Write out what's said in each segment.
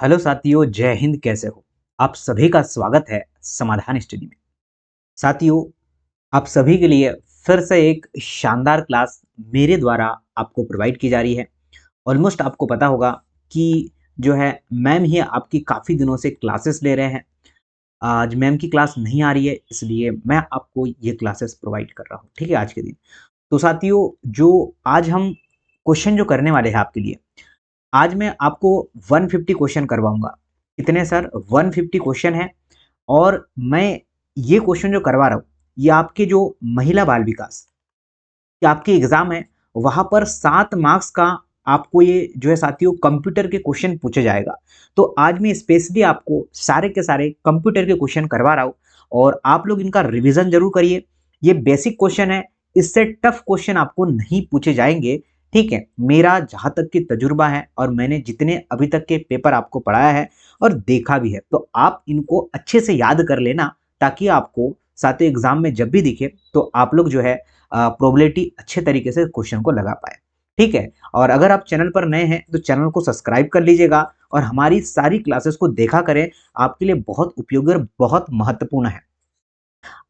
Hello साथियों, जय हिंद। कैसे हो आप सभी का स्वागत है समाधान स्टडी में। साथियों, आप सभी के लिए फिर से एक शानदार क्लास मेरे द्वारा आपको प्रोवाइड की जा रही है। ऑलमोस्ट आपको पता होगा कि जो है मैम ही आपकी काफ़ी दिनों से क्लासेस ले रहे हैं। आज मैम की क्लास नहीं आ रही है, इसलिए मैं आपको ये क्लासेस प्रोवाइड कर रहा हूँ। ठीक है, आज के दिन। तो साथियों, जो आज हम क्वेश्चन जो करने वाले हैं आपके लिए, आज मैं आपको 150 क्वेश्चन करवाऊंगा। कितने सर? 150 क्वेश्चन है। और मैं ये क्वेश्चन जो करवा रहा हूँ, ये आपके जो महिला बाल विकास कि आपके एग्जाम है, वहां पर 7 मार्क्स का आपको ये जो है साथियों कंप्यूटर के क्वेश्चन पूछे जाएगा। तो आज मैं स्पेशली आपको सारे के सारे कंप्यूटर के क्वेश्चन करवा रहा हूँ और आप लोग इनका रिवीजन जरूर करिए। ये बेसिक क्वेश्चन है, इससे टफ क्वेश्चन आपको नहीं पूछे जाएंगे। ठीक है, मेरा जहां तक की तजुर्बा है और मैंने जितने अभी तक के पेपर आपको पढ़ाया है और देखा भी है, तो आप इनको अच्छे से याद कर लेना, ताकि आपको साथ ही एग्जाम में जब भी दिखे तो आप लोग जो है प्रोबेबिलिटी अच्छे तरीके से क्वेश्चन को लगा पाए। ठीक है, और अगर आप चैनल पर नए हैं तो चैनल को सब्सक्राइब कर लीजिएगा और हमारी सारी क्लासेस को देखा करें, आपके लिए बहुत उपयोगी और बहुत महत्वपूर्ण है।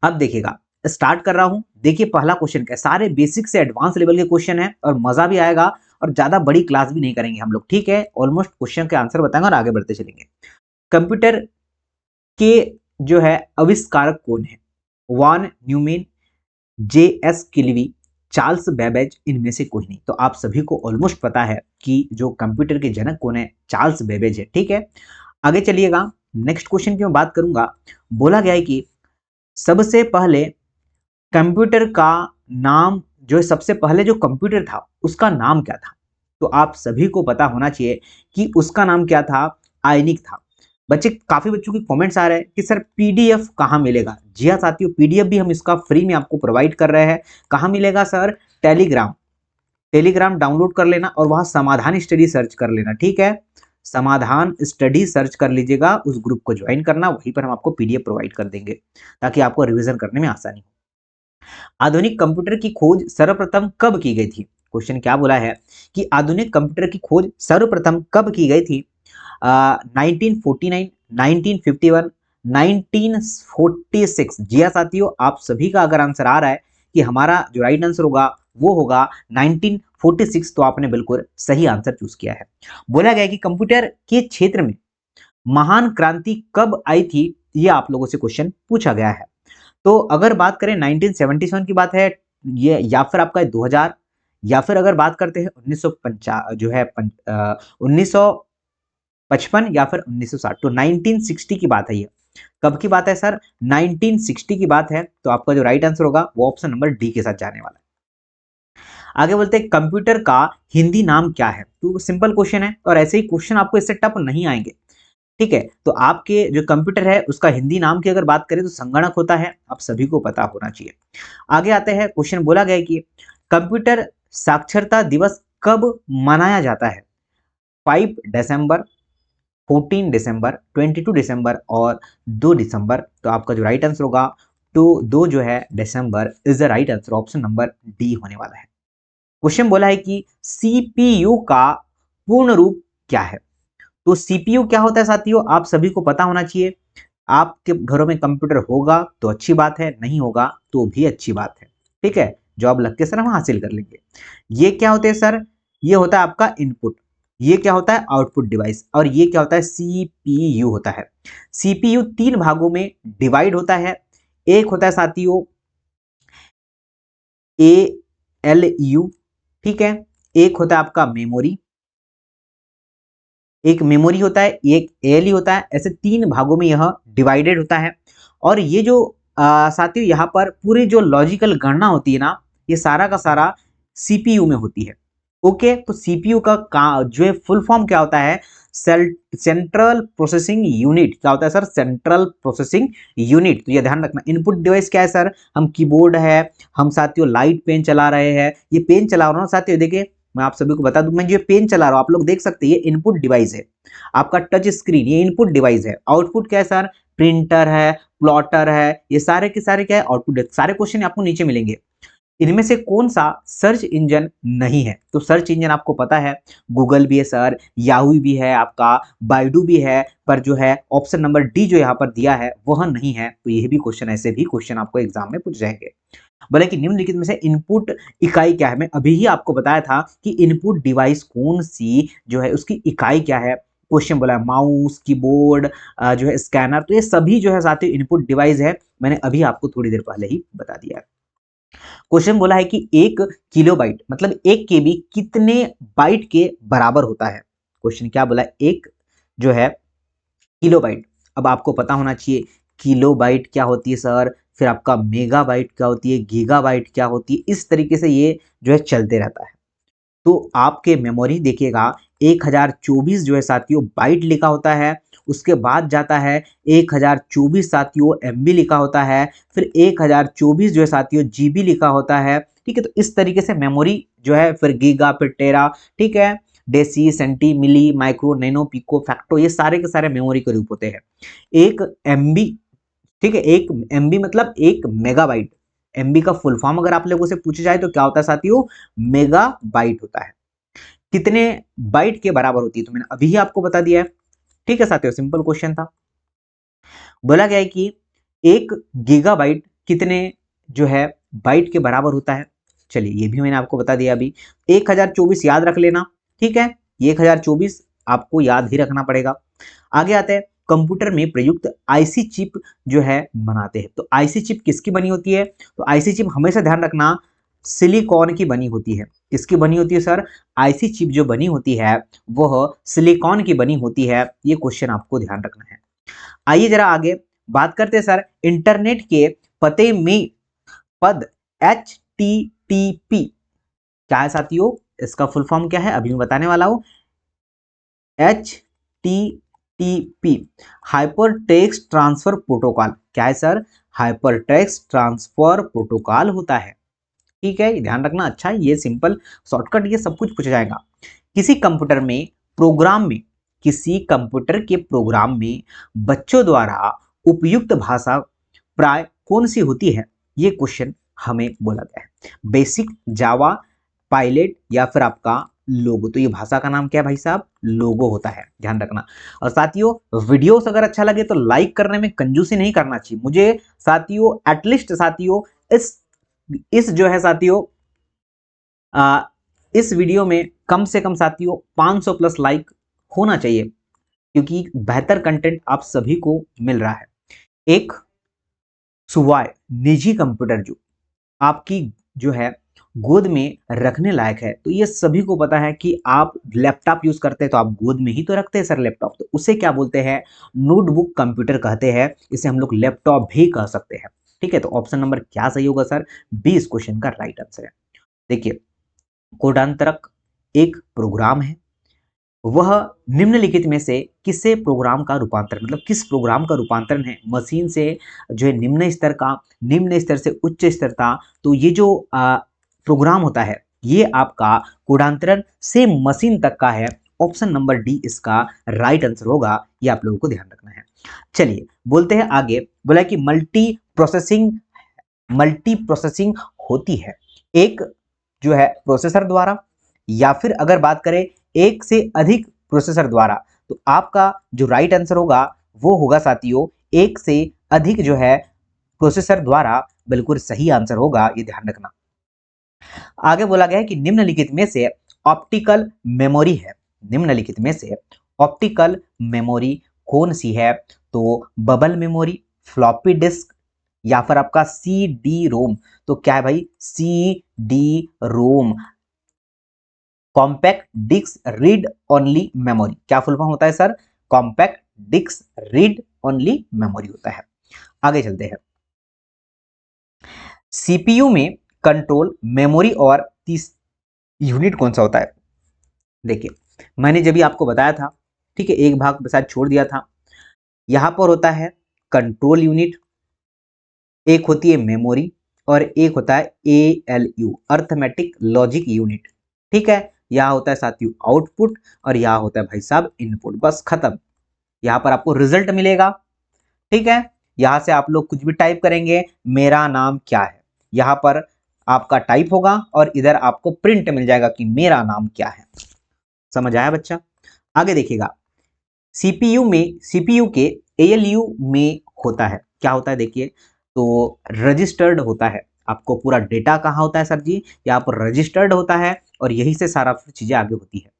अब देखिएगा, स्टार्ट कर रहा हूं। देखिए पहला क्वेश्चन क्या है, सारे बेसिक से एडवांस लेवल के क्वेश्चन है और मजा भी आएगा और ज्यादा बड़ी क्लास भी नहीं करेंगे हम लोग। ठीक है, ऑलमोस्ट क्वेश्चन के आंसर बताएंगे और आगे बढ़ते चलेंगे। कंप्यूटर के जो है आविष्कारक कौन है? Von Neumann, J S. Kilby, Charles Babbage, इनमें से कोई नहीं। तो आप सभी को ऑलमोस्ट पता है कि जो कंप्यूटर के जनक कौन है, चार्ल्स बेबेज है। ठीक है, आगे चलिएगा। नेक्स्ट क्वेश्चन की मैं बात करूंगा। बोला गया है कि सबसे पहले कंप्यूटर का नाम, जो है सबसे पहले जो कंप्यूटर था उसका नाम क्या था? तो आप सभी को पता होना चाहिए कि उसका नाम क्या था। आयनिक था। बच्चे, काफी बच्चों के कमेंट्स आ रहे हैं कि सर पीडीएफ कहाँ मिलेगा? जी हाँ साथियों, पीडीएफ भी हम इसका फ्री में आपको प्रोवाइड कर रहे हैं। कहाँ मिलेगा सर? टेलीग्राम। टेलीग्राम डाउनलोड कर लेना और वहां समाधान स्टडी सर्च कर लेना। ठीक है, समाधान स्टडी सर्च कर लीजिएगा, उस ग्रुप को ज्वाइन करना, वहीं पर हम आपको पीडीएफ प्रोवाइड कर देंगे ताकि आपको रिवीजन करने में आसानी हो। आधुनिक कंप्यूटर की खोज सर्वप्रथम कब की गई थी? क्वेश्चन क्या बोला है कि आधुनिक कंप्यूटर की खोज सर्वप्रथम कब की गई थी? 1949, 1951, 1946। जी हाँ साथियों, आप सभी का अगर आंसर आ रहा है कि हमारा जो राइट आंसर होगा वो होगा 1946, तो आपने बिल्कुल सही आंसर चूज किया है। बोला गया है कि कंप्यूटर के क्षेत्र में महान क्रांति कब आई थी? ये आप लोगों से क्वेश्चन पूछा गया है। तो अगर बात करें 1977 की बात है ये, या फिर आपका 2000, या फिर अगर बात करते हैं 1950 जो है 1955 या फिर 1960, तो 1960 की बात है। ये कब की बात है सर? 1960 की बात है। तो आपका जो राइट आंसर होगा वो ऑप्शन नंबर डी के साथ जाने वाला है। आगे बोलते हैं कंप्यूटर का हिंदी नाम क्या है? तो सिंपल क्वेश्चन है और ऐसे ही क्वेश्चन आपको इससे टफ नहीं आएंगे। ठीक है, तो आपके जो कंप्यूटर है उसका हिंदी नाम की अगर बात करें तो संगणक होता है, आप सभी को पता होना चाहिए। आगे आते हैं, क्वेश्चन बोला गया है कि कंप्यूटर साक्षरता दिवस कब मनाया जाता है? 5 दिसंबर, 14 दिसंबर, 22 दिसंबर और 2 दिसंबर। तो आपका जो राइट आंसर होगा तो 2 December is the right answer, option number D होने वाला है। क्वेश्चन बोला है कि सीपीयू का पूर्ण रूप क्या है? तो सीपीयू क्या होता है साथियों, आप सभी को पता होना चाहिए। आपके घरों में कंप्यूटर होगा तो अच्छी बात है, नहीं होगा तो भी अच्छी बात है। ठीक है, जॉब लग के सर हम हासिल कर लेंगे। ये क्या होते हैं सर? ये होता है आपका इनपुट, ये क्या होता है? आउटपुट डिवाइस, और ये क्या होता है? सीपीयू होता है। सीपीयू 3 भागों में डिवाइड होता है। एक होता है साथियों एएलयू, ठीक है। एक होता है आपका मेमोरी, एक मेमोरी होता है, एक एएलयू होता है। ऐसे 3 भागों में यह डिवाइडेड होता है। और ये जो साथियों यहाँ पर पूरी जो लॉजिकल गणना होती है ना, ये सारा का सारा सीपीयू में होती है। ओके, तो सीपीयू का जो है फुल फॉर्म क्या होता है? Central processing unit. क्या होता है सर? Central processing unit. तो ये ध्यान रखना। इनपुट डिवाइस क्या है सर? हम कीबोर्ड है, हम साथियों लाइट पेन चला रहे हैं, ये पेन चला रहा हूँ साथियों, देखिए मैं आप सभी को बता दूं, मैं जो पेन चला रहा हूं आप लोग देख सकते हैं, ये इनपुट डिवाइस है। आपका टच स्क्रीन ये इनपुट डिवाइस है। आउटपुट क्या है सर? प्रिंटर है, प्लॉटर है, ये सारे के सारे क्या है? आउटपुट है। सारे क्वेश्चन आपको नीचे मिलेंगे। इनमें से कौन सा सर्च इंजन नहीं है? तो सर्च इंजन आपको पता है गूगल भी है सर, याहू भी है, आपका बाइडू भी है, पर जो है ऑप्शन नंबर डी जो यहाँ पर दिया है वह नहीं है। तो यह भी क्वेश्चन, ऐसे भी क्वेश्चन आपको एग्जाम में पूछ जाएंगे। बोले कि निम्नलिखित में से इनपुट इकाई क्या है? मैं अभी ही आपको बताया था कि इनपुट डिवाइस कौन सी जो है उसकी इकाई क्या है। क्वेश्चन बोला है माउस, कीबोर्ड, जो है स्कैनर, तो ये सभी जो है साथियों इनपुट डिवाइस है। मैंने अभी आपको थोड़ी देर पहले ही बता दिया है। क्वेश्चन बोला है कि 1 किलोबाइट मतलब 1 KB कितने बाइट के बराबर होता है? क्वेश्चन क्या बोला है? 1 किलोबाइट। अब आपको पता होना चाहिए किलोबाइट क्या होती है सर, फिर आपका मेगाबाइट क्या होती है, गीगाबाइट क्या होती है, इस तरीके से ये जो है चलते रहता है। तो आपके मेमोरी देखिएगा 1024 जो है साथियों बाइट लिखा होता है, उसके बाद जाता है 1024 साथियों MB लिखा होता है, फिर 1024 जो है साथियों GB लिखा होता है। ठीक है, तो इस तरीके से मेमोरी जो है, फिर गीगा, फिर टेरा, ठीक है, डेसी, सेंटी, मिली, माइक्रो, नैनो, पिको, फैक्टो, ये सारे के सारे मेमोरी के रूप होते हैं। 1 MB, ठीक है, 1 MB मतलब 1 मेगाबाइट। MB का फुल फॉर्म अगर आप लोगों से पूछा जाए तो क्या होता है साथियों? मेगाबाइट होता है। कितने बाइट के बराबर होती है? तो मैंने अभी ही आपको बता दिया है। ठीक है साथियों, सिंपल क्वेश्चन था। बोला गया है कि 1 गीगाबाइट कितने जो है बाइट के बराबर होता है? चलिए ये भी मैंने आपको बता दिया अभी। 1024 याद रख लेना, ठीक है, ये 1024 आपको याद ही रखना पड़ेगा। आगे आते हैं, कंप्यूटर में प्रयुक्त आईसी चिप जो है बनाते हैं। तो आईसी चिप किसकी बनी होती है? तो आईसी चिप हमेशा ध्यान रखना सिलिकॉन की बनी होती है। किसकी बनी होती है सर? आईसी चिप जो बनी होती है वह सिलिकॉन की बनी होती है। ये क्वेश्चन आपको ध्यान रखना है। आइए जरा आगे बात करते हैं सर, इंटरनेट के पते में पद HTTP क्या है साथियों? इसका फुल फॉर्म क्या है अभी मैं बताने वाला हूं। HTTP hyper text transfer protocol क्या है sir? Hyper text transfer protocol होता है। ठीक है, ध्यान रखना। अच्छा, ये सिंपल शॉर्टकट, ये सब कुछ पूछा जाएगा। किसी कंप्यूटर में प्रोग्राम में किसी कंप्यूटर के प्रोग्राम में बच्चों द्वारा उपयुक्त भाषा प्राय कौन सी होती है? ये क्वेश्चन हमें बोला गया है। बेसिक, जावा, पायलट या फिर आपका लोगो। तो ये भाषा का नाम क्या है भाई साहब? लोगो होता है, ध्यान रखना। और साथियों वीडियोस अगर अच्छा लगे तो लाइक करने में कंजूसी नहीं करना चाहिए मुझे साथियों। एटलीस्ट साथियों इस जो है साथियों इस वीडियो में कम से कम साथियों 500 प्लस लाइक होना चाहिए, क्योंकि बेहतर कंटेंट आप सभी को मिल रहा है। एक सुवाय निजी कंप्यूटर जो आपकी जो है गोद में रखने लायक है, तो ये सभी को पता है कि आप लैपटॉप यूज करते हैं तो आप गोद में ही तो रखते हैं सर लैपटॉप, तो उसे क्या बोलते हैं? नोटबुक कंप्यूटर कहते हैं। इसे हम लोग लैपटॉप भी कह सकते हैं। ठीक है, तो ऑप्शन नंबर क्या सही होगा सर? बी इस क्वेश्चन का राइट आंसर है। देखिए, कोडांतरक एक प्रोग्राम है, वह निम्नलिखित में से किसे प्रोग्राम का रूपांतरण, मतलब किस प्रोग्राम का रूपांतरण है मशीन से जो है निम्न स्तर का, निम्न स्तर से उच्च स्तर था। तो ये जो प्रोग्राम होता है ये आपका कोडांतरण से मशीन तक का है। ऑप्शन नंबर डी इसका राइट आंसर होगा, ये आप लोगों को ध्यान रखना है। चलिए बोलते हैं आगे। बोला कि मल्टी प्रोसेसिंग होती है एक जो है प्रोसेसर द्वारा, या फिर अगर बात करें एक से अधिक प्रोसेसर द्वारा। तो आपका जो राइट आंसर होगा वो होगा साथियों एक से अधिक जो है प्रोसेसर द्वारा, बिल्कुल सही आंसर होगा, ये ध्यान रखना। आगे बोला गया है कि निम्नलिखित में से ऑप्टिकल मेमोरी है, निम्नलिखित में से ऑप्टिकल मेमोरी कौन सी है? तो बबल मेमोरी, फ्लॉपी डिस्क या फिर आपका CD रोम। तो क्या है भाई? CD ROM, compact disc read only memory. क्या फुल फॉर्म होता है sir? Compact disc read only memory होता है। आगे चलते हैं। CPU में कंट्रोल मेमोरी और तीस यूनिट कौन सा होता है? देखिए, मैंने जब भी आपको बताया था, ठीक है, एक भाग शायद छोड़ दिया था। यहां पर होता है कंट्रोल यूनिट, एक होती है मेमोरी, और एक होता है ALU अर्थमेटिक लॉजिक यूनिट। ठीक है, यहाँ होता है साथियों आउटपुट, और यहाँ होता है भाई साहब इनपुट। बस खत्म। यहाँ पर आपको रिजल्ट मिलेगा। ठीक है, यहाँ से आप लोग कुछ भी टाइप करेंगे, मेरा नाम क्या है, यहाँ पर आपका टाइप होगा और इधर आपको प्रिंट मिल जाएगा कि मेरा नाम क्या है। समझ आया बच्चा? आगे देखिएगा, सीपीयू के एएलयू में होता है, क्या होता है देखिए, तो रजिस्टर्ड होता है। आपको पूरा डेटा कहाँ होता है सर जी, यहाँ पर रजिस्टर्ड होता है और यही से सारा चीजें आगे होती है।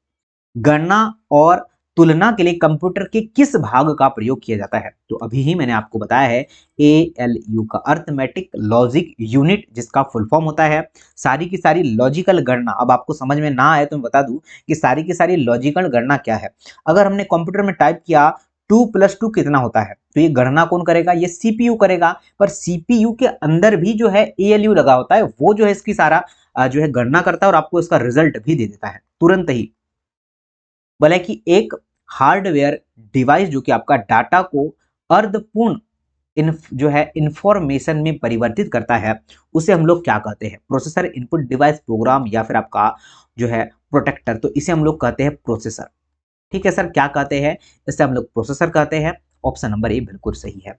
गणना और तुलना के लिए कंप्यूटर के किस भाग का प्रयोग किया जाता है, तो अभी ही मैंने आपको बताया है एएलयू का, अर्थमेटिक लॉजिक यूनिट, जिसका फुल फॉर्म होता है सारी की सारी लॉजिकल गणना। अब आपको समझ में ना आए तो मैं बता दूं कि सारी की सारी लॉजिकल गणना क्या है। अगर हमने कंप्यूटर में टाइप किया 2+2 कितना होता है, तो ये गणना कौन करेगा, ये सीपीयू करेगा। पर सीपीयू के अंदर भी जो है एएलयू लगा होता है, वो जो है इसकी सारा जो है गणना करता है और आपको इसका रिजल्ट भी दे देता है तुरंत ही। बोला कि एक हार्डवेयर डिवाइस जो कि आपका डाटा को अर्धपूर्ण जो है इंफॉर्मेशन में परिवर्तित करता है, उसे हम लोग क्या कहते हैं, प्रोसेसर, इनपुट डिवाइस, प्रोग्राम, या फिर आपका जो है प्रोटेक्टर, तो इसे हम लोग कहते हैं प्रोसेसर। ठीक है सर, क्या कहते हैं, इसे हम लोग प्रोसेसर कहते हैं। ऑप्शन नंबर ए बिल्कुल सही है।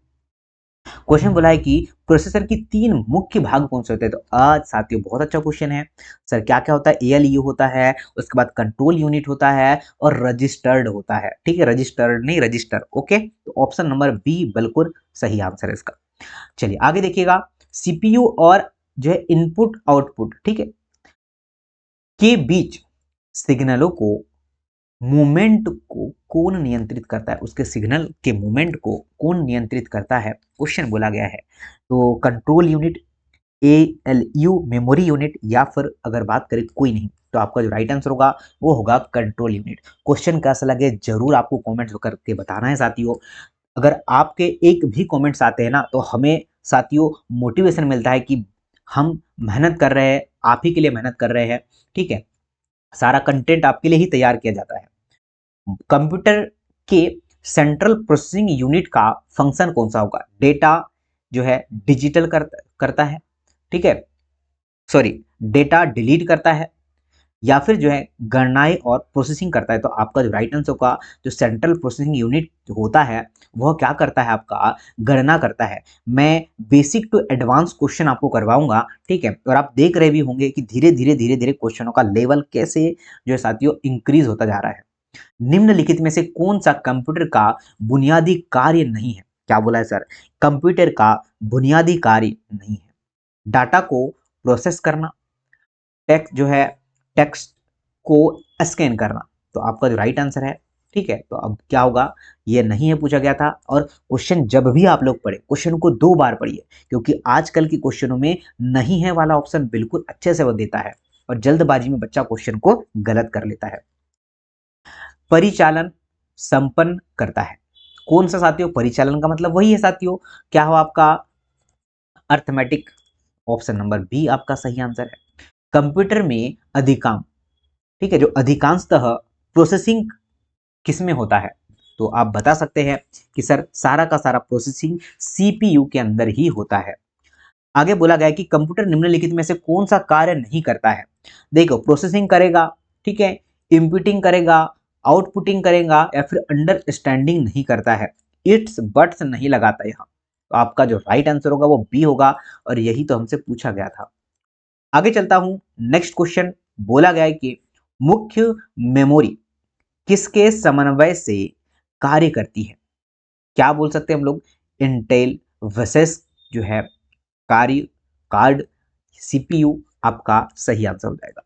क्वेश्चन बोला है कि प्रोसेसर की 3 मुख्य भाग कौन से होते हैं, तो आज साथियों बहुत अच्छा क्वेश्चन है सर। क्या क्या होता है, एएलयू होता है, उसके बाद कंट्रोल यूनिट होता है और रजिस्टर्ड होता है। ठीक है, रजिस्टर्ड नहीं रजिस्टर। ओके, तो ऑप्शन नंबर बी बिल्कुल सही आंसर है इसका। चलिए आगे देखिएगा, सीपीयू और जो है इनपुट आउटपुट, ठीक है, के बीच सिग्नलों को मूवमेंट को कौन नियंत्रित करता है, उसके सिग्नल के मूवमेंट को कौन नियंत्रित करता है, क्वेश्चन बोला गया है। तो control unit, ALU memory unit, या फिर अगर बात करें कोई नहीं, तो आपका जो राइट आंसर होगा वो होगा कंट्रोल यूनिट। क्वेश्चन कैसा लगे जरूर आपको कमेंट्स करके बताना है साथियों। अगर आपके एक भी कमेंट्स आते हैं ना, तो हमें साथियों मोटिवेशन मिलता है कि हम मेहनत कर रहे हैं, आप ही के लिए मेहनत कर रहे हैं। ठीक है, सारा कंटेंट आपके लिए ही तैयार किया जाता है। कंप्यूटर के सेंट्रल प्रोसेसिंग यूनिट का फंक्शन कौन सा होगा, डेटा जो है डिजिटल करता है, ठीक है, सॉरी, डेटा डिलीट करता है, या फिर जो है गणनाएं और प्रोसेसिंग करता है। तो आपका जो राइट आंसर होगा, जो सेंट्रल प्रोसेसिंग यूनिट होता है वह क्या करता है, आपका गणना करता है। मैं बेसिक टू एडवांस क्वेश्चन आपको करवाऊंगा, ठीक है, और आप देख रहे भी होंगे कि धीरे धीरे धीरे धीरे क्वेश्चनों का लेवल कैसे जो है साथियों इंक्रीज होता जा रहा है। निम्नलिखित में से कौन सा कंप्यूटर का बुनियादी कार्य नहीं है, क्या बोला है सर, कंप्यूटर का बुनियादी कार्य नहीं है, डाटा को प्रोसेस करना, टेक्स्ट जो है टेक्स्ट को स्कैन करना। तो आपका जो राइट आंसर है, ठीक है, तो अब क्या होगा, ये नहीं है पूछा गया था। और क्वेश्चन जब भी आप लोग पढ़े, क्वेश्चन को 2 बार पढ़िए, क्योंकि आजकल के क्वेश्चनों में नहीं है वाला ऑप्शन बिल्कुल अच्छे से वो देता है और जल्दबाजी में बच्चा क्वेश्चन को गलत कर लेता है। परिचालन संपन्न करता है, कौन सा साथियों, परिचालन का मतलब वही है साथियों, क्या हो आपका, अर्थमेटिक। ऑप्शन नंबर बी आपका सही आंसर है। कंप्यूटर में अधिकांश, ठीक है, जो अधिकांशतः प्रोसेसिंग किसमें होता है, तो आप बता सकते हैं कि सर सारा का सारा प्रोसेसिंग सीपीयू के अंदर ही होता है। आगे बोला गया है कि कंप्यूटर निम्नलिखित में से कौन सा कार्य नहीं करता है, देखो प्रोसेसिंग करेगा, ठीक है, इनपुटिंग करेगा, आउटपुटिंग करेगा, या फिर अंडरस्टैंडिंग नहीं करता है, इट्स बट्स नहीं लगाता यहाँ। तो आपका जो राइट आंसर होगा वो बी होगा और यही तो हमसे पूछा गया था। आगे चलता हूं, नेक्स्ट क्वेश्चन बोला गया है कि मुख्य मेमोरी किसके समन्वय से कार्य करती है, क्या बोल सकते हैं हम लोग, इंटेल वर्सेस जो है कार्य कार्ड, सीपीयू आपका सही आंसर हो जाएगा।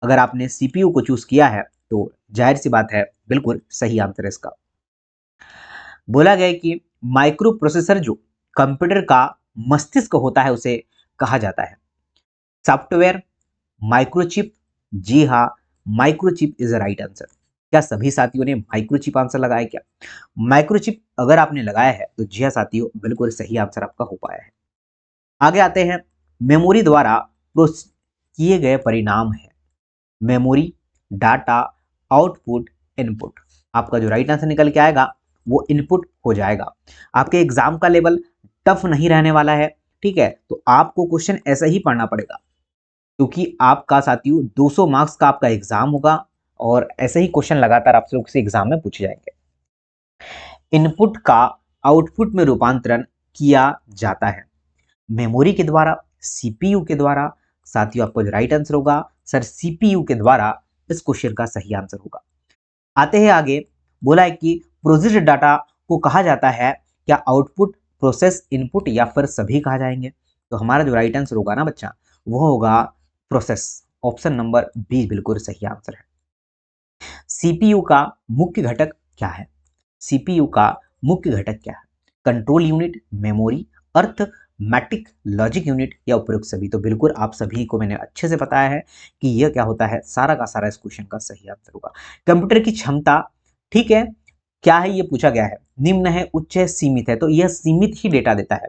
अगर आपने सीपीयू को चूज किया है तो जाहिर सी बात है बिल्कुल सही आंसर है इसका। बोला गया है कि माइक्रो प्रोसेसर जो कंप्यूटर का मस्तिष्क होता है उसे कहा जाता है, सॉफ्टवेयर, माइक्रोचिप, जी हाँ, microchip is the right answer. क्या सभी साथियों ने माइक्रोचिप आंसर लगाया क्या, माइक्रोचिप अगर आपने लगाया है तो जी हाँ साथियों बिल्कुल सही आंसर आपका हो पाया है। आगे आते हैं, मेमोरी द्वारा प्रोसेस किए गए परिणाम है, मेमोरी, डाटा, आउटपुट, इनपुट। आपका जो राइट आंसर निकल के आएगा वो इनपुट हो जाएगा। आपके एग्जाम का लेवल टफ नहीं रहने वाला है, ठीक है, तो आपको क्वेश्चन ऐसा ही पढ़ना पड़ेगा, क्योंकि आपका साथियों 200 मार्क्स का आपका एग्जाम होगा और ऐसे ही क्वेश्चन लगातार आपसे किसी एग्जाम में पूछे जाएंगे। इनपुट का आउटपुट में रूपांतरण किया जाता है, मेमोरी के द्वारा, सीपीयू के द्वारा, साथियों आपका जो राइट आंसर होगा सर सीपीयू के द्वारा इस क्वेश्चन का सही आंसर होगा। आते हैं आगे, बोला है कि प्रोसेस्ड डाटा को कहा जाता है क्या आउटपुट, प्रोसेस, इनपुट या फिर सभी कहा जाएंगे। तो हमारा जो राइट आंसर होगा ना बच्चा वो होगा प्रोसेस। ऑप्शन नंबर बी बिल्कुल सही आंसर है। सीपीयू का मुख्य घटक क्या है? सीपीयू का मुख्य घटक क्या है? Control unit, memory, arithmetic, logic unit या उपयुक्त सभी। तो बिल्कुल आप सभी को मैंने अच्छे से बताया है कि यह क्या होता है, सारा का सारा इस क्वेश्चन का सही आंसर होगा। कंप्यूटर की क्षमता, ठीक है, क्या है ये पूछा गया है, निम्न है, उच्च है, सीमित है। तो यह सीमित ही डेटा देता है,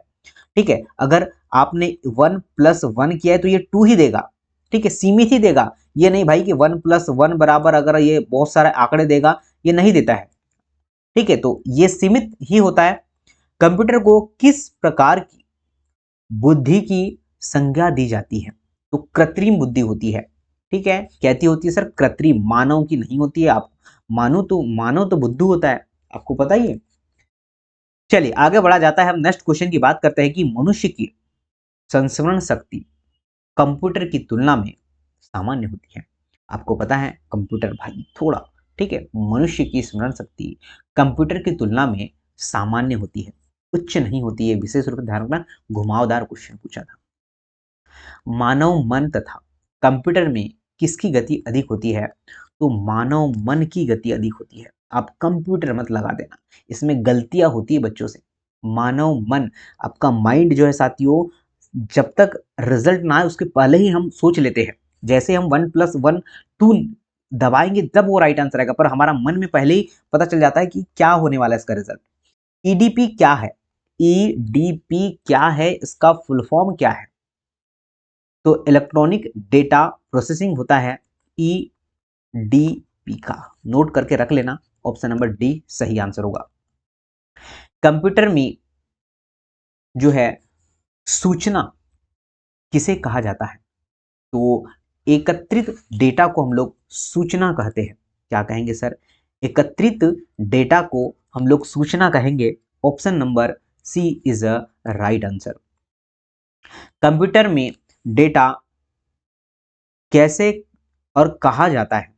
ठीक है। अगर आपने 1+1 किया है तो ये 2 ही देगा, ठीक है, सीमित ही देगा। ये नहीं भाई कि 1+1 बराबर अगर ये बहुत सारे आंकड़े देगा, ये नहीं देता है, ठीक है। तो ये सीमित ही होता है। कंप्यूटर को किस प्रकार की बुद्धि की संज्ञा दी जाती है? तो कृत्रिम बुद्धि होती है, ठीक है। कहती होती है सर कृत्रिम, मानव की नहीं होती है। आप मानव तो बुद्धू होता है, आपको पता ही है। चलिए आगे बढ़ा जाता है, हम नेक्स्ट क्वेश्चन की बात करते हैं कि मनुष्य की संस्मरण शक्ति कंप्यूटर की तुलना में सामान्य होती है। आपको पता है कंप्यूटर भाई थोड़ा, ठीक है, मनुष्य की स्मरण शक्ति कंप्यूटर की तुलना में सामान्य होती है, उच्च नहीं होती है। विशेष रूप से ध्यान रखना, घुमावदार क्वेश्चन पूछा था। मानव मन तथा कंप्यूटर में किसकी गति अधिक होती है? तो मानव मन की गति अधिक होती है। आप कंप्यूटर मत लगा देना, इसमें गलतियां होती है बच्चों से। मानव मन, आपका माइंड जो है साथियों, जब तक रिजल्ट ना आए उसके पहले ही हम सोच लेते हैं। जैसे हम 1+1 2 दबाएंगे तब वो राइट आंसर आएगा, पर हमारा मन में पहले ही पता चल जाता है कि क्या होने वाला है इसका रिजल्ट। ईडीपी क्या है? ईडीपी क्या है, इसका फुल फॉर्म क्या है? तो इलेक्ट्रॉनिक डेटा प्रोसेसिंग होता है ईडीपी का, नोट करके रख लेना। ऑप्शन नंबर डी सही आंसर होगा। कंप्यूटर में जो है सूचना किसे कहा जाता है? तो एकत्रित डेटा को हम लोग सूचना कहते हैं। क्या कहेंगे सर? एकत्रित डेटा को हम लोग सूचना कहेंगे। Option number C is a right answer. Computer में डेटा कैसे और कहा जाता है?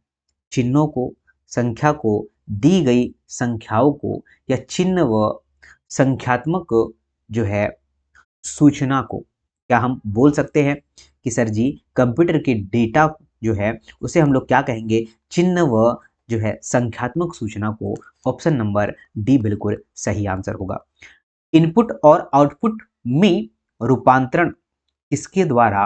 चिन्हों को, संख्या को, दी गई संख्याओं को, या चिन्ह व संख्यात्मक जो है सूचना को। क्या हम बोल सकते हैं कि सर जी कंप्यूटर के डेटा जो है उसे हम लोग क्या कहेंगे? चिन्ह व जो है संख्यात्मक सूचना को। ऑप्शन नंबर डी बिल्कुल सही आंसर होगा। इनपुट और आउटपुट में रूपांतरण किसके द्वारा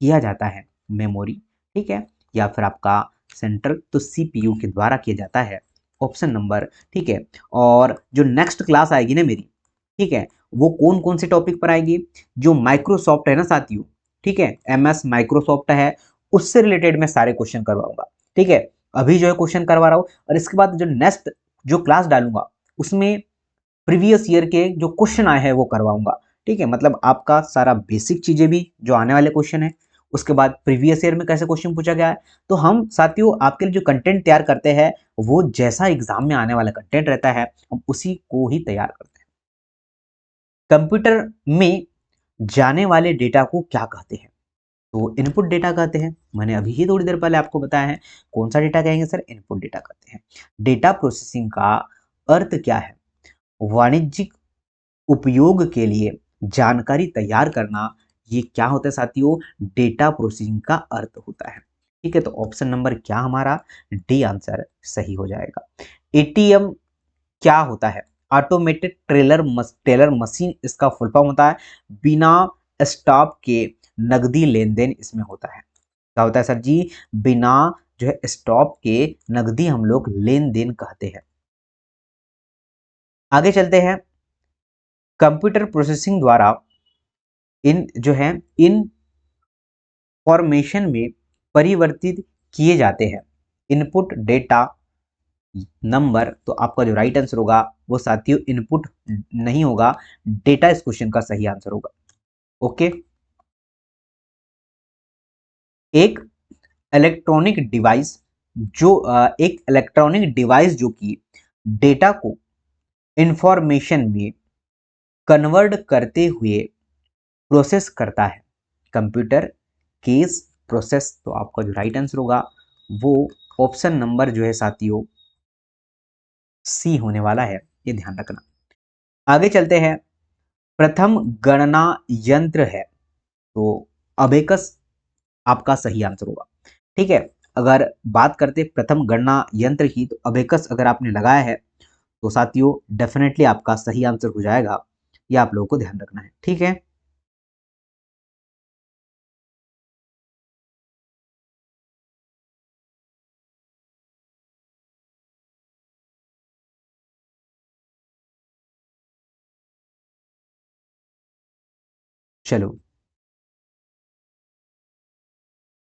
किया जाता है? मेमोरी, ठीक है, या फिर आपका सेंट्रल, तो सीपीयू के द्वारा किया जाता है। ऑप्शन नंबर, ठीक है। और जो नेक्स्ट क्लास आएगी ना मेरी, ठीक है, वो कौन कौन से टॉपिक पर आएगी? जो माइक्रोसॉफ्ट है ना साथियों, ठीक है, एमएस माइक्रोसॉफ्ट है, उससे रिलेटेड मैं सारे क्वेश्चन करवाऊंगा, ठीक है। अभी जो है क्वेश्चन करवा रहा हूँ, और इसके बाद जो नेक्स्ट जो क्लास डालूंगा उसमें प्रीवियस ईयर के जो क्वेश्चन आए हैं वो करवाऊंगा, ठीक है। मतलब आपका सारा बेसिक चीजें भी जो आने वाले क्वेश्चन है, उसके बाद प्रीवियस ईयर में कैसे क्वेश्चन पूछा गया है। तो हम साथियों आपके लिए जो कंटेंट तैयार करते हैं वो जैसा एग्जाम में आने वाला कंटेंट रहता है हम उसी को ही तैयार करते हैं। कंप्यूटर में जाने वाले डेटा को क्या कहते हैं? तो इनपुट डेटा कहते हैं। मैंने अभी ही थोड़ी देर पहले आपको बताया है। कौन सा डेटा कहेंगे सर? इनपुट डेटा कहते हैं। डेटा प्रोसेसिंग का अर्थ क्या है? वाणिज्यिक उपयोग के लिए जानकारी तैयार करना, ये क्या होता है साथियों? डेटा प्रोसेसिंग का अर्थ होता है, ठीक है। तो ऑप्शन नंबर क्या हमारा डी आंसर सही हो जाएगा। एटीएम क्या होता है? ऑटोमेटेड टेलर मशीन इसका फुल फॉर्म होता है। बिना स्टॉप के नगदी लेन देन इसमें होता है। क्या होता है सर जी? बिना जो है स्टॉप के नगदी हम लोग लेन देन कहते हैं। आगे चलते हैं। कंप्यूटर प्रोसेसिंग द्वारा इन जो है इंफॉर्मेशन में परिवर्तित किए जाते हैं इनपुट डेटा नंबर। तो आपका जो राइट आंसर होगा वो साथियों इनपुट नहीं होगा, डेटा इस क्वेश्चन का सही आंसर होगा। ओके, एक इलेक्ट्रॉनिक डिवाइस एक इलेक्ट्रॉनिक डिवाइस जो कि डेटा को इंफॉर्मेशन में कन्वर्ट करते हुए प्रोसेस करता है, कंप्यूटर केस प्रोसेस। तो आपका जो राइट आंसर होगा वो ऑप्शन नंबर जो है साथियों सी होने वाला है, ये ध्यान रखना। आगे चलते हैं। प्रथम गणना यंत्र है तो अबेकस आपका सही आंसर होगा। ठीक है, अगर बात करते प्रथम गणना यंत्र की तो अबेकस अगर आपने लगाया है तो साथियों डेफिनेटली आपका सही आंसर हो जाएगा, ये आप लोगों को ध्यान रखना है। ठीक है, चलो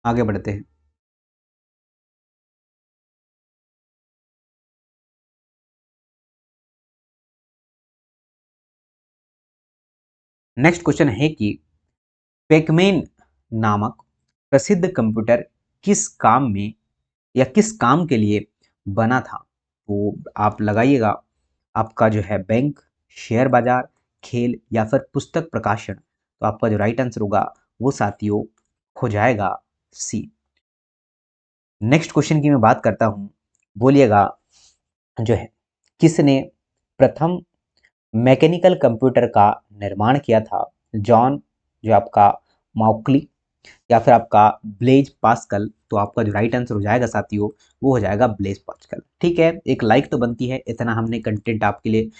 आगे बढ़ते हैं। नेक्स्ट क्वेश्चन है कि पेकमेन नामक प्रसिद्ध कंप्यूटर किस काम में या किस काम के लिए बना था? तो आप लगाइएगा, आपका जो है बैंक, शेयर बाजार, खेल या फिर पुस्तक प्रकाशन। तो आपका जो राइट आंसर होगा वो साथियों हो जाएगा सी। नेक्स्ट क्वेश्चन की मैं बात करता हूं, बोलिएगा जो है किसने प्रथम मैकेनिकल कंप्यूटर का निर्माण किया था? जॉन जो आपका मॉकली या फिर आपका ब्लेज पास्कल। तो आपका जो राइट आंसर हो जाएगा साथियों वो हो जाएगा ब्लेज पास्कल। ठीक है, एक लाइक तो बनती है, इतना हमने कंटेंट आपके लिए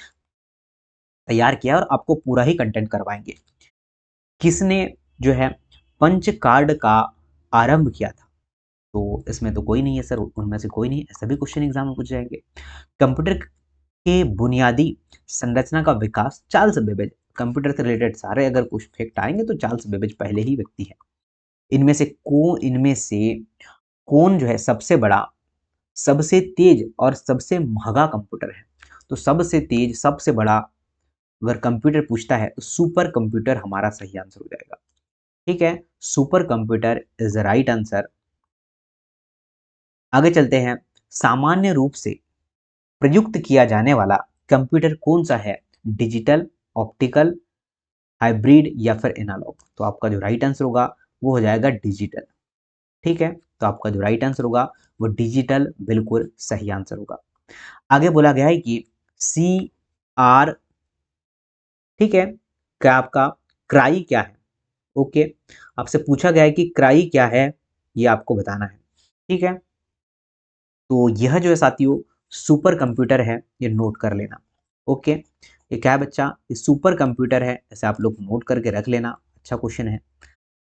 तैयार किया और आपको पूरा ही कंटेंट करवाएंगे। किसने जो है पंच कार्ड का आरंभ किया था? तो इसमें तो कोई नहीं है सर, उनमें से कोई नहीं है, सभी क्वेश्चन एग्जाम में पूछ जाएंगे। कंप्यूटर के बुनियादी संरचना का विकास चार्ल्स बेबेज। कंप्यूटर से रिलेटेड सारे अगर कुछ फैक्ट आएंगे तो चार्ल्स बेबेज पहले ही व्यक्ति है। इनमें से कौन जो है सबसे बड़ा, सबसे तेज और सबसे महंगा कंप्यूटर है? तो सबसे तेज सबसे बड़ा अगर कंप्यूटर पूछता है तो सुपर कंप्यूटर हमारा सही आंसर हो जाएगा। ठीक है, super computer is the right answer. आगे चलते हैं। सामान्य रूप से प्रयुक्त किया जाने वाला कंप्यूटर कौन सा है? डिजिटल, ऑप्टिकल, हाइब्रिड या फिर एनालॉग? तो आपका जो राइट आंसर होगा वो हो जाएगा डिजिटल। ठीक है, तो आपका जो राइट आंसर होगा वो डिजिटल बिल्कुल सही आंसर होगा। आगे बोला गया है कि सी आर, ठीक है, क्या आपका क्राई क्या है? ओके, आपसे पूछा गया है कि क्राई क्या है, ये आपको बताना है। ठीक है, तो यह जो है साथियों सुपर कंप्यूटर है, ये नोट कर लेना। ओके, ये क्या है बच्चा? ये सुपर कंप्यूटर है, ऐसे आप लोग नोट करके रख लेना। अच्छा क्वेश्चन है।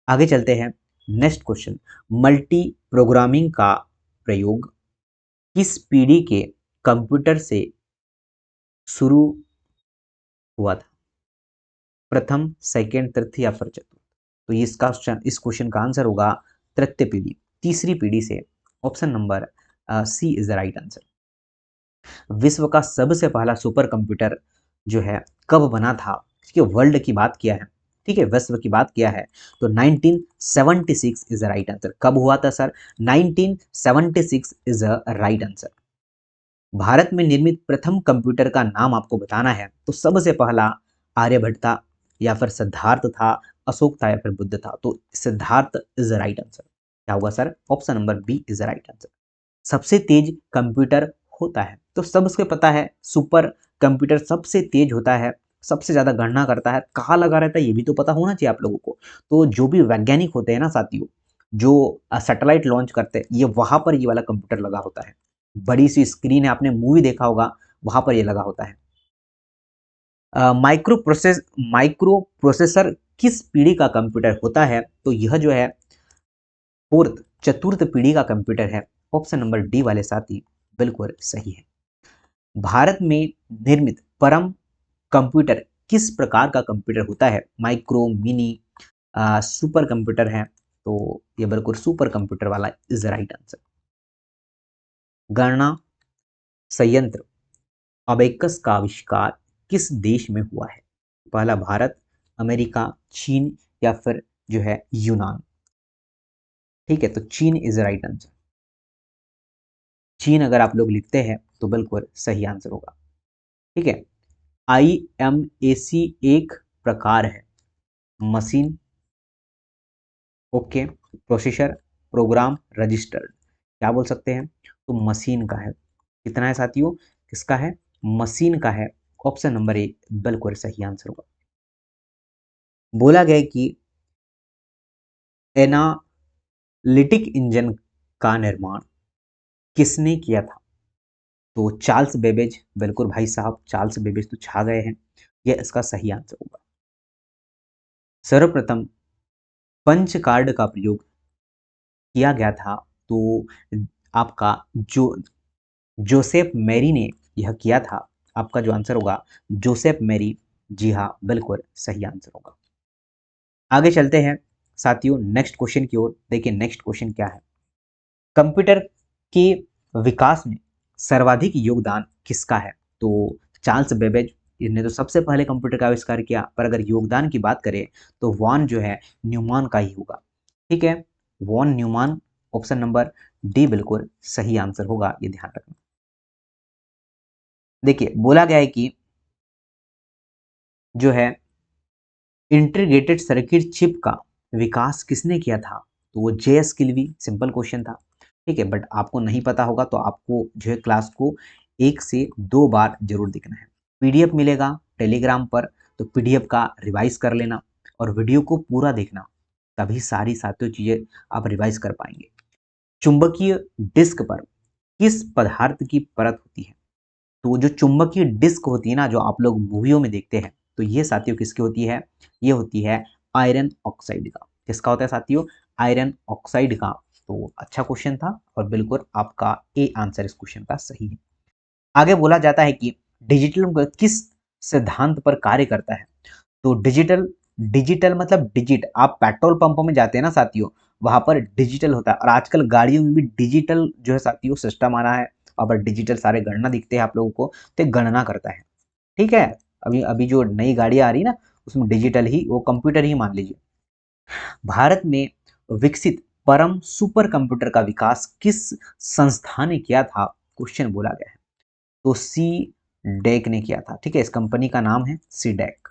आगे चलते हैं। नेक्स्ट क्वेश्चन, मल्टी प्रोग्रामिंग का प्रयोग किस पीढ़ी के कंप्यूटर से शुरू हुआ था? प्रथम, सेकेंड, तृतीय या फिर चतुर्थ? तो इस क्वेश्चन का आंसर होगा तृतीय पीढ़ी, तीसरी पीढ़ी से। Option number C is the right answer. विश्व का सबसे पहला सुपर कंप्यूटर जो है कब बना था? ठीक है, वर्ल्ड की बात किया है, ठीक है, विश्व की बात किया है तो 1976 इज द राइट आंसर। कब हुआ था sir? 1976 is the right answer. Bharat में निर्मित प्रथम कंप्यूटर का नाम आपको बताना है तो सबसे पहला आर्यभट्ट था या फिर सिद्धार्थ था, अशोक था या फिर बुद्ध था? तो Siddhartha is the right answer. क्या होगा sir? Option number B is the right answer. सबसे तेज कंप्यूटर होता है तो सबसे पता है सुपर कंप्यूटर सबसे तेज होता है, सबसे ज्यादा गणना करता है, कहाँ लगा रहता है ये भी तो पता होना चाहिए आप लोगों को। तो जो भी वैज्ञानिक होते हैं ना साथियों, जो सैटेलाइट लॉन्च करते हैं, ये वहां पर ये वाला कंप्यूटर लगा होता है। बड़ी सी स्क्रीन है, आपने मूवी देखा होगा, वहां पर ये लगा होता है। माइक्रो प्रोसेसर किस पीढ़ी का कंप्यूटर होता है? तो यह जो है फोर्थ, चतुर्थ पीढ़ी का कंप्यूटर है। ऑप्शन नंबर डी वाले साथी बिल्कुल सही है। भारत में निर्मित परम कंप्यूटर किस प्रकार का कंप्यूटर होता है? माइक्रो, मिनी, सुपर कंप्यूटर है? तो ये बिल्कुल सुपर कंप्यूटर वाला इज द राइट आंसर। गणना संयंत्र अबेकस का आविष्कार किस देश में हुआ है? पहला भारत, अमेरिका, चीन या फिर जो है यूनान? ठीक है, तो चीन इज द राइट आंसर। चीन अगर आप लोग लिखते हैं तो बिल्कुल सही आंसर होगा। ठीक है, IMAC एक प्रकार है machine okay, processor, program, registered, क्या बोल सकते हैं? तो मशीन का है। कितना है साथियों? किसका है? मशीन का है। ऑप्शन नंबर ए बिल्कुल सही आंसर होगा। बोला गया है कि एनालिटिक इंजन का निर्माण किसने किया था? तो चार्ल्स बेबेज, बिल्कुल भाई साहब, चार्ल्स बेबेज तो छा गए हैं। यह इसका सही आंसर होगा। सर्वप्रथम पंच कार्ड का प्रयोग किया गया था, तो आपका जो जोसेफ मैरी ने यह किया था। आपका जो आंसर होगा जोसेफ मैरी। जी हाँ, बिल्कुल सही आंसर होगा। आगे चलते हैं साथियों नेक्स्ट क्वेश्चन की ओर। देखिए नेक्स्ट क्वेश्चन क्या है। कंप्यूटर के विकास में सर्वाधिक योगदान किसका है? तो चार्ल्स बेबेज, इन्हें तो सबसे पहले कंप्यूटर का आविष्कार किया, पर अगर योगदान की बात करें तो वॉन जो है न्यूमान का ही होगा। ठीक है, von Neumann. Option number D बिल्कुल सही आंसर होगा, ये ध्यान रखना। देखिए बोला गया है कि जो है इंटीग्रेटेड सर्किट चिप का विकास किसने किया था? तो वो जेएस किल्वी। सिंपल क्वेश्चन था। ठीक है, बट आपको नहीं पता होगा तो आपको जो है क्लास को 1 से 2 बार जरूर देखना है। पीडीएफ मिलेगा टेलीग्राम पर, तो पीडीएफ का रिवाइज कर लेना और वीडियो को पूरा देखना, तभी सारी सातों चीजें आप रिवाइज कर पाएंगे। चुंबकीय डिस्क पर किस पदार्थ की परत होती है? तो जो चुंबकीय डिस्क होती है ना, जो आप लोग मूवियों में देखते हैं, तो ये साथियों किसकी होती है? ये होती है आयरन ऑक्साइड का। किसका होता है साथियों? आयरन ऑक्साइड का। तो अच्छा क्वेश्चन था और बिल्कुल आपका ए आंसर इस क्वेश्चन का सही है। आगे बोला जाता है कि डिजिटल किस सिद्धांत पर कार्य करता है? तो डिजिटल, डिजिटल मतलब डिजिट। आप पेट्रोल पंपों में जाते हैं ना साथियों, वहां पर डिजिटल होता है, और आजकल गाड़ियों में भी डिजिटल जो है साथियों सिस्टम आना है। वहां पर डिजिटल सारे गणना दिखते हैं आप लोगों को, तो गणना करता है। ठीक है, अभी अभी जो नई गाड़ियां आ रही ना, उसमें डिजिटल ही, वो कंप्यूटर ही मान लीजिए। भारत में विकसित परम सुपर कंप्यूटर का विकास किस संस्था ने किया था? क्वेश्चन बोला गया है। तो सी डेक ने किया था। ठीक है, इस कंपनी का नाम है सी डेक।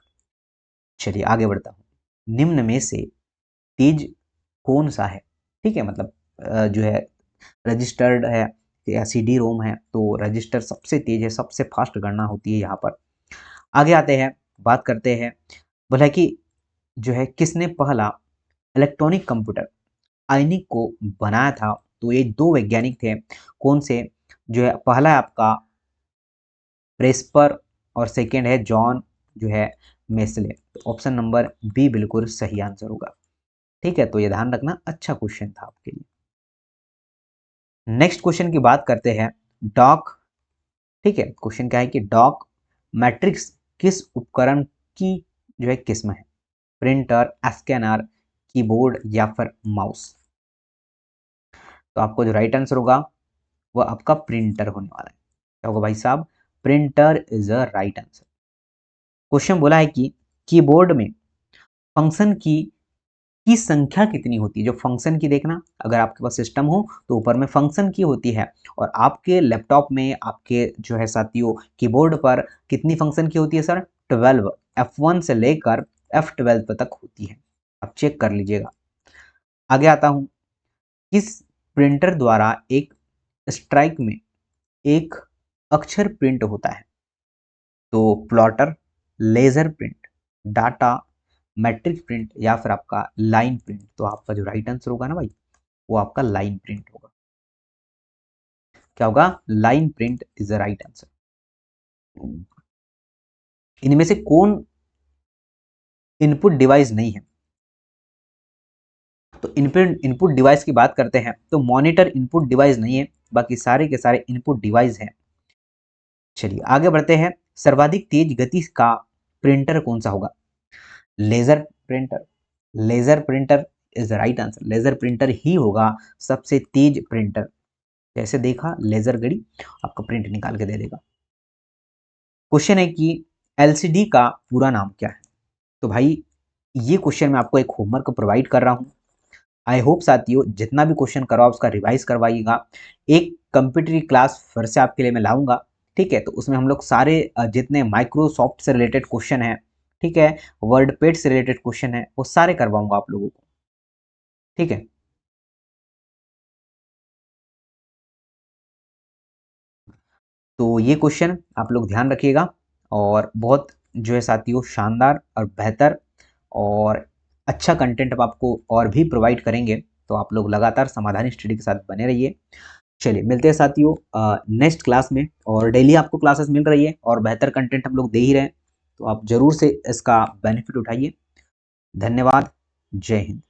चलिए आगे बढ़ता हूँ। निम्न में से तेज कौन सा है? ठीक है, मतलब जो है रजिस्टर्ड है या सीडी रोम है, तो रजिस्टर सबसे तेज है, सबसे फास्ट गणना होती है यहाँ पर। आगे आते हैं, बात करते हैं। बोला कि जो है किसने पहला इलेक्ट्रॉनिक कंप्यूटर आइनिक को बनाया था? तो ये दो वैज्ञानिक थे। कौन से? जो है पहला है आपका प्रेस्पर और सेकेंड है जॉन जो है मेसले। तो ऑप्शन नंबर बी बिल्कुल सही आंसर होगा। ठीक है, तो ये ध्यान रखना, अच्छा क्वेश्चन था आपके लिए। नेक्स्ट क्वेश्चन की बात करते हैं। डॉक, ठीक है, क्वेश्चन क्या है कि डॉक मैट्रिक्स किस उपकरण की जो है किस्म है? प्रिंटर, स्कैनर, कीबोर्ड या फिर माउस? तो आपको जो राइट आंसर होगा वो आपका प्रिंटर होने वाला है। क्या होगा भाई साहब? Printer is a right answer. Question बोला है कि कीबोर्ड में फंक्शन की संख्या कितनी होती है? जो फंक्शन की देखना, अगर आपके पास सिस्टम हो तो ऊपर में फंक्शन की होती है, और आपके लैपटॉप में आपके जो है साथियों कीबोर्ड पर कितनी फंक्शन की होती है सर? 12। F1 से लेकर F12 तक होती है, आप चेक कर लीजिएगा। आगे आता हूं। किस प्रिंटर द्वारा एक स्ट्राइक में एक अक्षर प्रिंट होता है? तो plotter, laser print, dot, matrix print या फिर आपका लाइन प्रिंट? तो आपका जो राइट आंसर होगा ना भाई, वो आपका लाइन प्रिंट होगा। क्या होगा? Line print is the right answer. इनमें से कौन इनपुट डिवाइस नहीं है? तो इनपुट इनपुट डिवाइस की बात करते हैं तो मॉनिटर इनपुट डिवाइस नहीं है, बाकी सारे के सारे इनपुट डिवाइस हैं। चलिए आगे बढ़ते हैं। सर्वाधिक तेज गति का प्रिंटर कौन सा होगा? Laser printer. Laser printer is the right answer. Laser printer ही होगा सबसे तेज प्रिंटर। जैसे देखा लेजर घड़ी आपका प्रिंट निकाल के दे देगा। क्वेश्चन है कि एलसीडी का पूरा नाम क्या है? तो भाई ये क्वेश्चन मैं आपको एक होमवर्क प्रोवाइड कर रहा हूँ। आई होप साथियों जितना भी क्वेश्चन करो आप उसका रिवाइज करवाइएगा। एक कंप्यूटर की क्लास फिर से आपके लिए मैं लाऊंगा। ठीक है, तो उसमें हम लोग सारे जितने माइक्रोसॉफ्ट से रिलेटेड क्वेश्चन है, ठीक है, वर्ड पेड से रिलेटेड क्वेश्चन है, वो सारे करवाऊंगा आप लोगों को। ठीक है। तो ये क्वेश्चन आप लोग ध्यान रखिएगा और बहुत जो है साथियों शानदार और बेहतर और अच्छा कंटेंट अब आपको और भी प्रोवाइड करेंगे, तो आप लोग लगातार समाधान स्टडी के साथ बने रहिए। चलिए मिलते हैं साथियों नेक्स्ट क्लास में, और डेली आपको क्लासेस मिल रही है और बेहतर कंटेंट हम लोग दे ही रहे हैं, तो आप जरूर से इसका बेनिफिट उठाइए। धन्यवाद। जय हिंद।